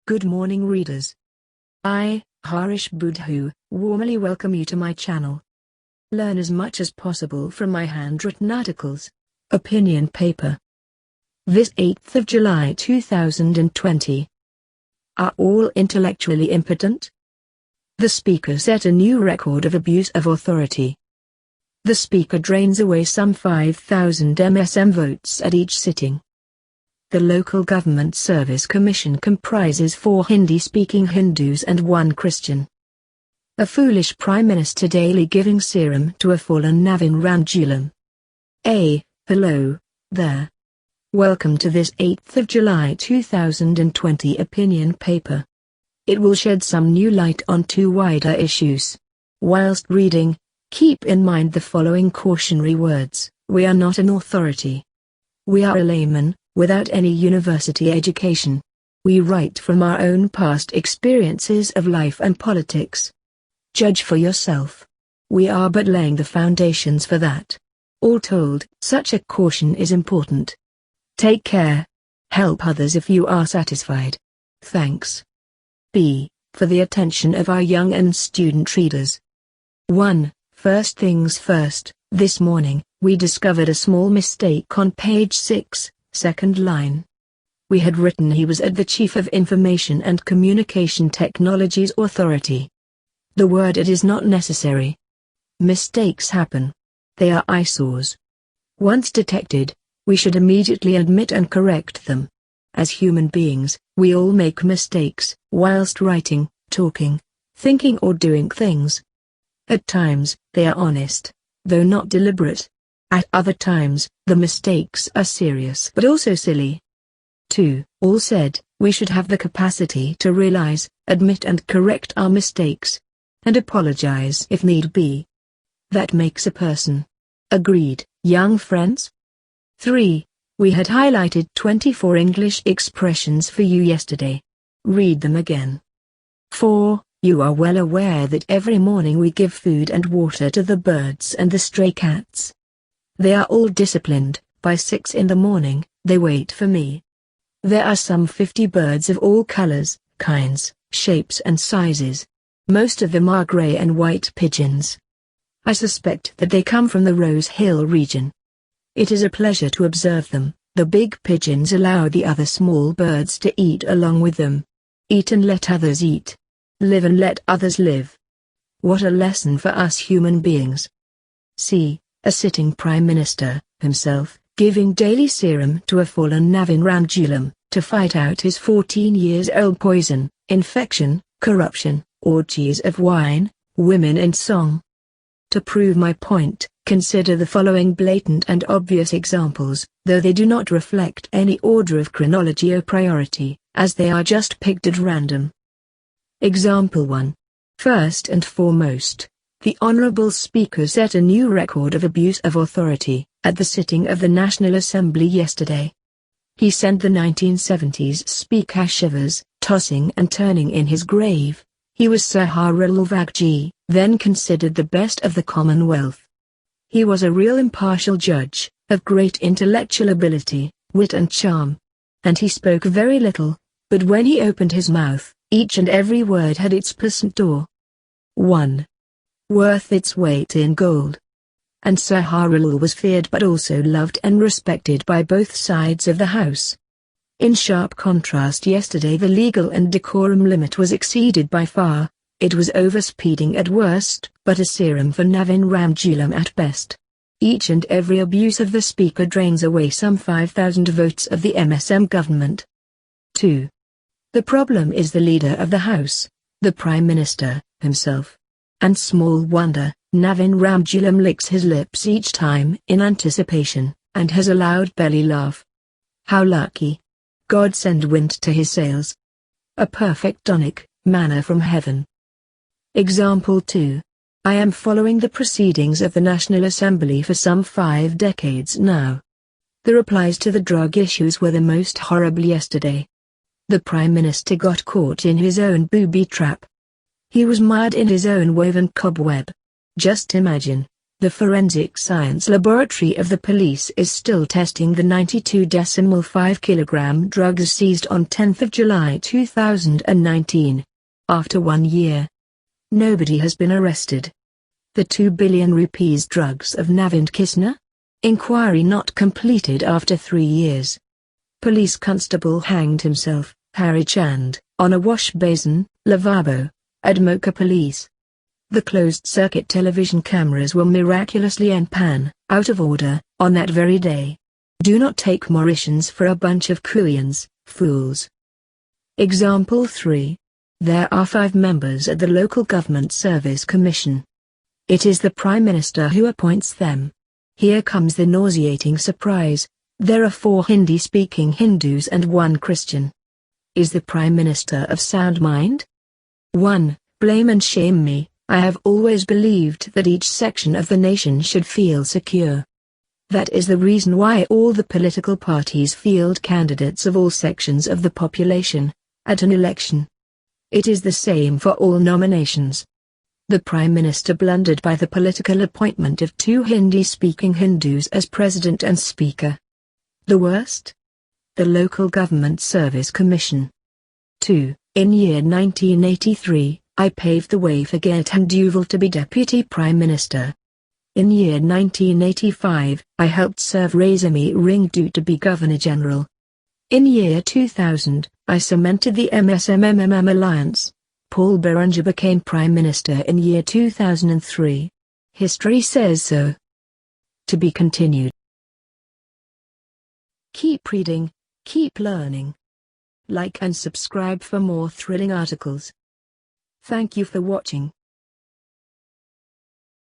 Good morning readers. I, Harish Budhu, warmly welcome you to my channel. Learn as much as possible from my handwritten articles. Opinion paper. This 8th of July 2020. Are all intellectually impotent? The Speaker set a new record of abuse of authority. The Speaker drains away some 5,000 MSM votes at each sitting. The Local Government Service Commission comprises 4 Hindi-speaking Hindus and 1 Christian. A foolish Prime Minister daily giving serum to a fallen Navin Ramgoolam. Hello, there. Welcome to this 8th of July 2020 opinion paper. It will shed some new light on 2 wider issues. Whilst reading, keep in mind the following cautionary words: we are not an authority. We are a layman, without any university education. We write from our own past experiences of life and politics. Judge for yourself. We are but laying the foundations for that. All told, such a caution is important. Take care. Help others if you are satisfied. Thanks. B. For the attention of our young and student readers. 1. First things first, this morning, we discovered a small mistake on page 6. Second line. We had written he was at the Chief of Information and Communication Technologies Authority. The word "it" is not necessary. Mistakes happen. They are eyesores. Once detected, we should immediately admit and correct them. As human beings, we all make mistakes, whilst writing, talking, thinking or doing things. At times, they are honest, though not deliberate. At other times, the mistakes are serious but also silly. 2. All said, we should have the capacity to realize, admit and correct our mistakes. And apologize if need be. That makes a person. Agreed, young friends? 3. We had highlighted 24 English expressions for you yesterday. Read them again. 4. You are well aware that every morning we give food and water to the birds and the stray cats. They are all disciplined. By 6 in the morning, they wait for me. There are some 50 birds of all colors, kinds, shapes and sizes. Most of them are gray and white pigeons. I suspect that they come from the Rose Hill region. It is a pleasure to observe them. The big pigeons allow the other small birds to eat along with them. Eat and let others eat. Live and let others live. What a lesson for us human beings. C. A sitting Prime Minister, himself, giving daily serum to a fallen Navin Ramgoolam, to fight out his 14-year-old poison, infection, corruption, orgies of wine, women and song. To prove my point, consider the following blatant and obvious examples, though they do not reflect any order of chronology or priority, as they are just picked at random. Example 1. First and foremost, the Honourable Speaker set a new record of abuse of authority, at the sitting of the National Assembly yesterday. He sent the 1970s Speaker shivers, tossing and turning in his grave. He was Sir Harilal Vagji, then considered the best of the Commonwealth. He was a real impartial judge, of great intellectual ability, wit and charm. And he spoke very little, but when he opened his mouth, each and every word had its percent or 1. Worth its weight in gold. And Sir Harilal was feared but also loved and respected by both sides of the House. In sharp contrast, yesterday the legal and decorum limit was exceeded by far. It was overspeeding at worst, but a serum for Navin Ramgoolam at best. Each and every abuse of the Speaker drains away some 5,000 votes of the MSM government. 2. The problem is the leader of the House, the Prime Minister, himself. And small wonder, Navin Ramgoolam licks his lips each time in anticipation, and has a loud belly laugh. How lucky. God send wind to his sails. A perfect tonic, manna from heaven. Example 2. I am following the proceedings of the National Assembly for some 5 decades now. The replies to the drug issues were the most horrible yesterday. The Prime Minister got caught in his own booby trap. He was mired in his own woven cobweb. Just imagine, The Forensic Science Laboratory of the police is still testing the 92.5 kilogram drugs seized on 10th of July 2019. After 1 year, nobody has been arrested. The 2 billion rupees drugs of Navin Ramgoolam? Inquiry not completed after 3 years. Police constable hanged himself, Harry Chand, on a wash basin, lavabo, at Mocha Police. The closed-circuit television cameras were miraculously en panne, out of order, on that very day. Do not take Mauritians for a bunch of Koreans, fools. Example 3. There are 5 members at the Local Government Service Commission. It is the Prime Minister who appoints them. Here comes the nauseating surprise. There are 4 Hindi-speaking Hindus and 1 Christian. Is the Prime Minister of sound mind? 1. Blame and shame me. I have always believed that each section of the nation should feel secure. That is the reason why all the political parties field candidates of all sections of the population, at an election. It is the same for all nominations. The Prime Minister blundered by the political appointment of 2 Hindi-speaking Hindus as President and Speaker. The worst? The Local Government Service Commission. 2. In year 1983, I paved the way for Gaetan Duval to be Deputy Prime Minister. In year 1985, I helped serve Razami Ringdu to be Governor General. In year 2000, I cemented the MSMMM alliance. Paul Berenger became Prime Minister in year 2003. History says so. To be continued. Keep reading, keep learning. Like and subscribe for more thrilling articles. Thank you for watching.